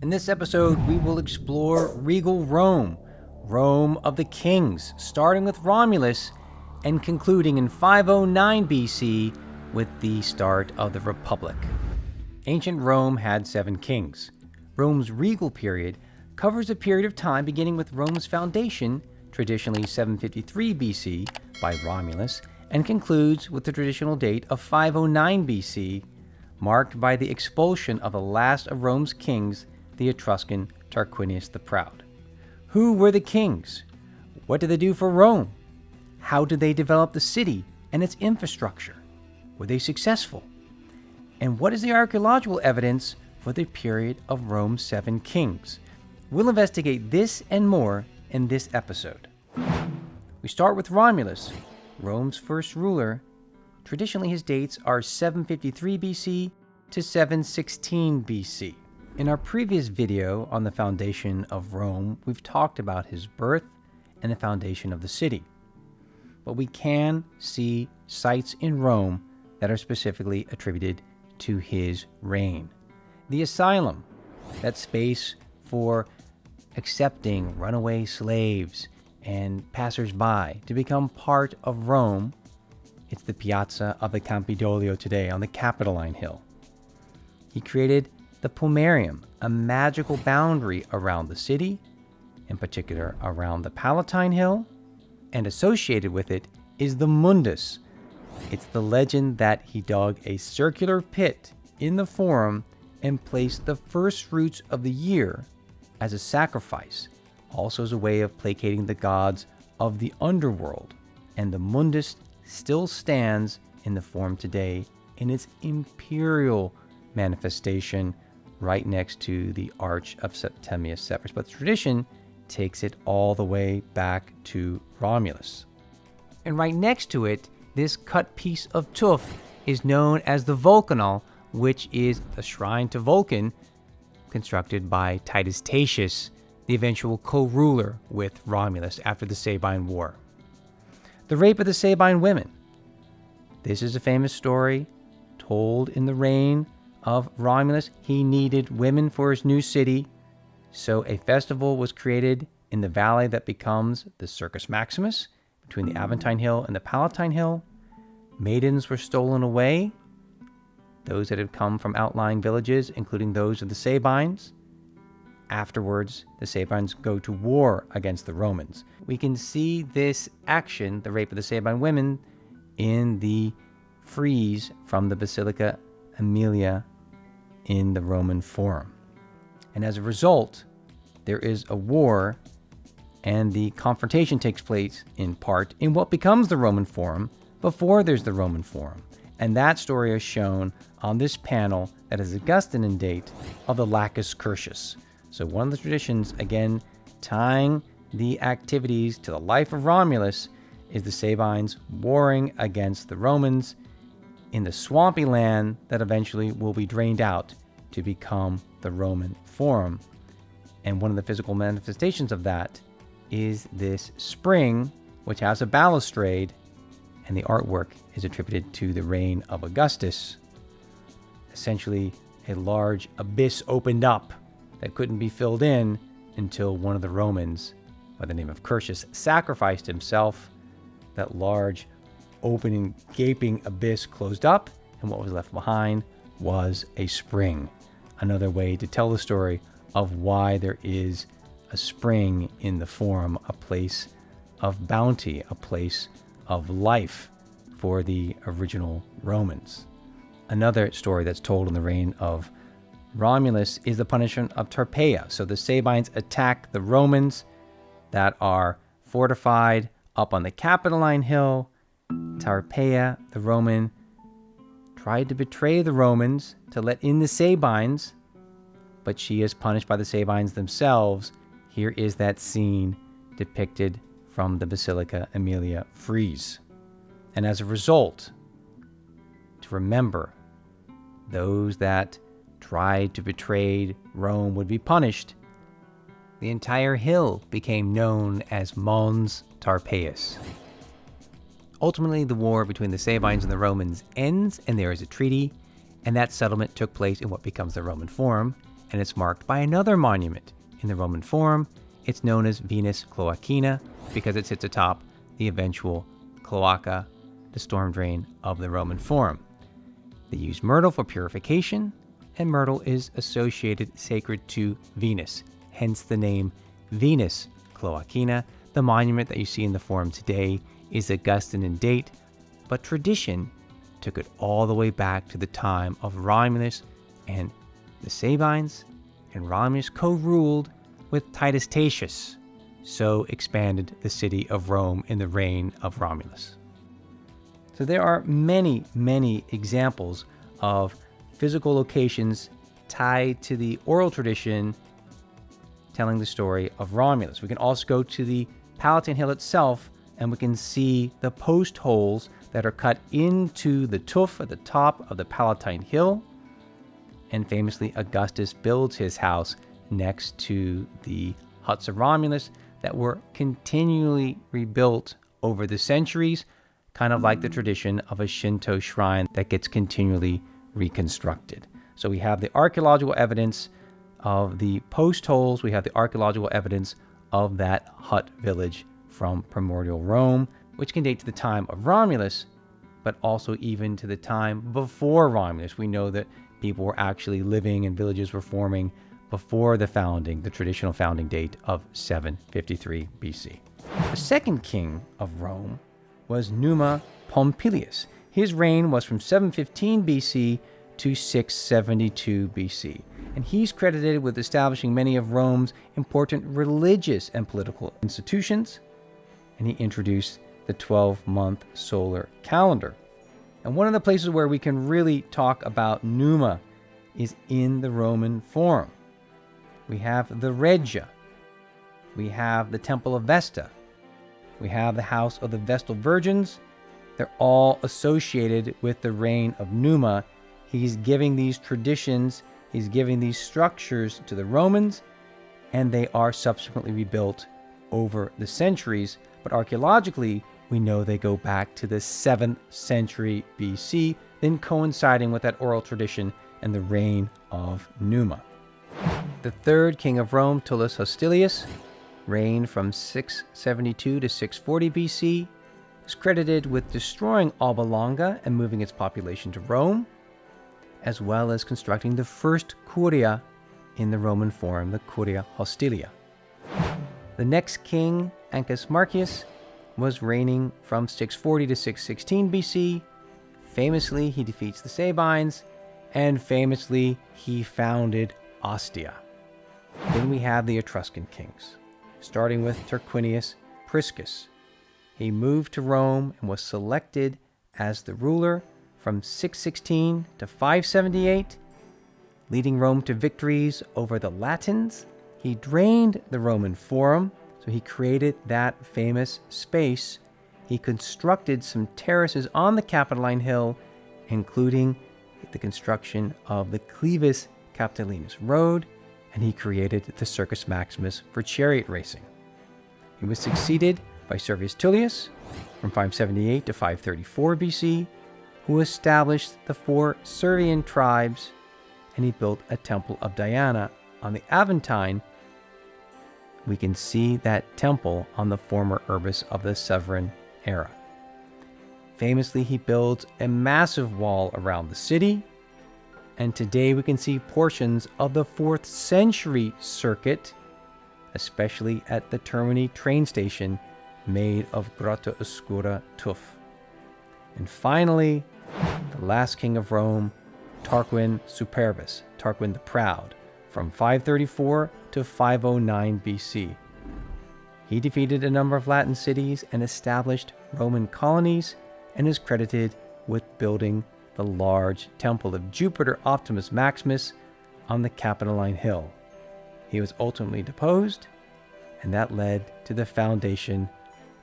In this episode, we will explore regal Rome, Rome of the kings, starting with Romulus and concluding in 509 BC with the start of the Republic. Ancient Rome had 7 kings. Rome's regal period covers a period of time beginning with Rome's foundation, traditionally 753 BC, by Romulus, and concludes with the traditional date of 509 BC, marked by the expulsion of the last of Rome's kings, the Etruscan Tarquinius the Proud. Who were the kings? What did they do for Rome? How did they develop the city and its infrastructure? Were they successful? And what is the archaeological evidence for the period of Rome's 7 kings? We'll investigate this and more in this episode. We start with Romulus, Rome's first ruler. Traditionally, his dates are 753 BC to 716 BC. In our previous video on the foundation of Rome, we've talked about his birth and the foundation of the city. But we can see sites in Rome that are specifically attributed to his reign. The asylum, that space for accepting runaway slaves and passers-by to become part of Rome. It's the Piazza of the Campidoglio today on the Capitoline Hill. He created the Pomerium, a magical boundary around the city, in particular around the Palatine Hill, and associated with it is the Mundus. It's the legend that he dug a circular pit in the Forum and placed the first fruits of the year as a sacrifice, also as a way of placating the gods of the underworld. And the Mundus still stands in the Forum today in its imperial manifestation right next to the Arch of Septimius Severus. But tradition takes it all the way back to Romulus. And right next to it, this cut piece of tuff is known as the Vulcanal, which is a shrine to Vulcan constructed by Titus Tatius, the eventual co-ruler with Romulus after the Sabine War. The rape of the Sabine women. This is a famous story told in the reign of Romulus. He needed women for his new city, so a festival was created in the valley that becomes the Circus Maximus between the Aventine Hill and the Palatine Hill. Maidens were stolen away, those that had come from outlying villages, including those of the Sabines. Afterwards, the Sabines go to war against the Romans. We can see this action, the rape of the Sabine women, in the frieze from the Basilica Aemilia in the Roman Forum. And as a result, there is a war, and the confrontation takes place in part in what becomes the Roman Forum before there's the Roman Forum. And that story is shown on this panel that is Augustan in date of the Lacus Curtius. So one of the traditions, again, tying the activities to the life of Romulus, is the Sabines warring against the Romans in the swampy land that eventually will be drained out to become the Roman Forum. And one of the physical manifestations of that is this spring, which has a balustrade, and the artwork is attributed to the reign of Augustus. Essentially, a large abyss opened up that couldn't be filled in until one of the Romans, by the name of Curtius, sacrificed himself. That large, opening, gaping abyss closed up, and what was left behind was a spring. Another way to tell the story of why there is a spring in the Forum, a place of bounty, a place of life for the original Romans. Another story that's told in the reign of Romulus is the punishment of Tarpeia. So the Sabines attack the Romans that are fortified up on the Capitoline Hill. Tarpeia, the Roman, tried to betray the Romans to let in the Sabines, but she is punished by the Sabines themselves. Here is that scene depicted from the Basilica Aemilia frieze. And as a result, to remember those that tried to betray Rome would be punished, the entire hill became known as Mons Tarpeius. Ultimately, the war between the Sabines and the Romans ends, and there is a treaty, and that settlement took place in what becomes the Roman Forum, and it's marked by another monument. In the Roman Forum, it's known as Venus Cloacina because it sits atop the eventual cloaca, the storm drain of the Roman Forum. They use myrtle for purification, and myrtle is associated sacred to Venus, hence the name Venus Cloacina. The monument that you see in the Forum today is Augustan in date, but tradition took it all the way back to the time of Romulus, and the Sabines and Romulus co-ruled with Titus Tatius, so expanded the city of Rome in the reign of Romulus. So there are many, many examples of physical locations tied to the oral tradition telling the story of Romulus. We can also go to the Palatine Hill itself, and we can see the post holes that are cut into the tuff at the top of the Palatine Hill. And famously, Augustus builds his house next to the huts of Romulus that were continually rebuilt over the centuries, kind of like the tradition of a Shinto shrine that gets continually reconstructed. So we have the archaeological evidence of the post holes, we have the archaeological evidence of that hut village from primordial Rome, which can date to the time of Romulus, but also even to the time before Romulus. We know that people were actually living and villages were forming before the founding, the traditional founding date of 753 BC. The second king of Rome was Numa Pompilius. His reign was from 715 BC to 672 BC, and he's credited with establishing many of Rome's important religious and political institutions, and he introduced the 12-month solar calendar. And one of the places where we can really talk about Numa is in the Roman Forum. We have the Regia, we have the Temple of Vesta, we have the House of the Vestal Virgins. They're all associated with the reign of Numa. He's giving these traditions, he's giving these structures to the Romans, and they are subsequently rebuilt over the centuries. But archaeologically, we know they go back to the 7th century BC, then coinciding with that oral tradition and the reign of Numa. The third king of Rome, Tullus Hostilius, reigned from 672 to 640 BC, is credited with destroying Alba Longa and moving its population to Rome, as well as constructing the first curia in the Roman Forum, the Curia Hostilia. The next king, Ancus Marcius, was reigning from 640 to 616 BC. Famously, he defeats the Sabines, and famously, he founded Ostia. Then we have the Etruscan kings, starting with Tarquinius Priscus. He moved to Rome and was selected as the ruler from 616 to 578, leading Rome to victories over the Latins. He drained the Roman Forum, so he created that famous space. He constructed some terraces on the Capitoline Hill, including the construction of the Clivus Capitolinus Road, and he created the Circus Maximus for chariot racing. He was succeeded by Servius Tullius from 578 to 534 BC, who established the 4 Servian tribes, and he built a temple of Diana on the Aventine. We can see that temple on the former Urbis of the Severan era. Famously, he builds a massive wall around the city, and today we can see portions of the 4th century circuit, especially at the Termini train station made of Grotta Oscura tuff. And finally, the last king of Rome, Tarquin Superbus, Tarquin the Proud, from 534 to 509 BC. He defeated a number of Latin cities and established Roman colonies, and is credited with building the large temple of Jupiter Optimus Maximus on the Capitoline Hill. He was ultimately deposed, and that led to the foundation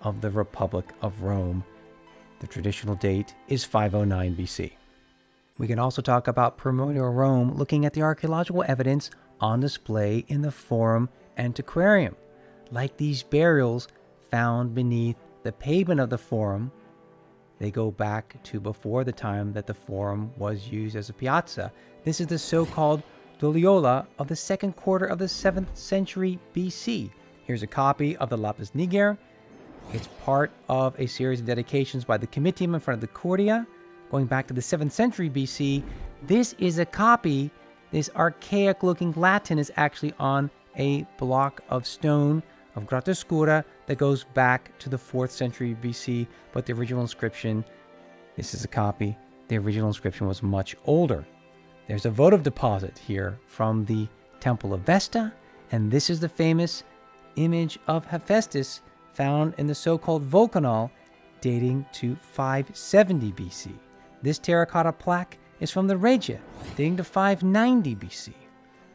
of the Republic of Rome. The traditional date is 509 BC. We can also talk about primordial Rome looking at the archaeological evidence on display in the Forum Antiquarium, like these burials found beneath the pavement of the Forum. They go back to before the time that the Forum was used as a piazza. This is the so-called Dogliola of the second quarter of the 7th century BC. Here's a copy of the lapis niger. It's part of a series of dedications by the Comitium in front of the Curia, going back to the 7th century BC. This is a copy. This archaic-looking Latin is actually on a block of stone of Grottoscura that goes back to the 4th century BC, but the original inscription, this is a copy, the original inscription was much older. There's a votive deposit here from the Temple of Vesta, and this is the famous image of Hephaestus found in the so-called Vulcanol, dating to 570 BC. This terracotta plaque is from the Regia, dating to 590 BC.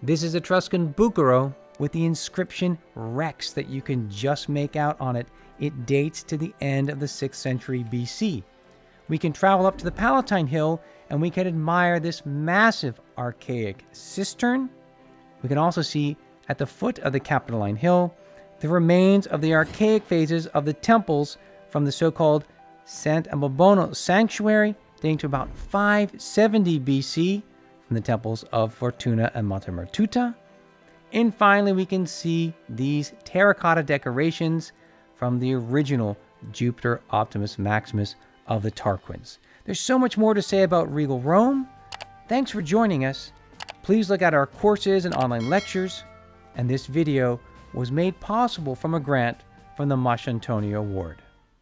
This is Etruscan Bucaro with the inscription Rex that you can just make out on it. It dates to the end of the 6th century BC. We can travel up to the Palatine Hill and we can admire this massive archaic cistern. We can also see at the foot of the Capitoline Hill the remains of the archaic phases of the temples from the so-called Sant'Ambobono sanctuary, dating to about 570 BC, from the temples of Fortuna and Monte Martuta. And finally, we can see these terracotta decorations from the original Jupiter Optimus Maximus of the Tarquins. There's so much more to say about Regal Rome. Thanks for joining us. Please look at our courses and online lectures. And this video was made possible from a grant from the Masciantonio Award.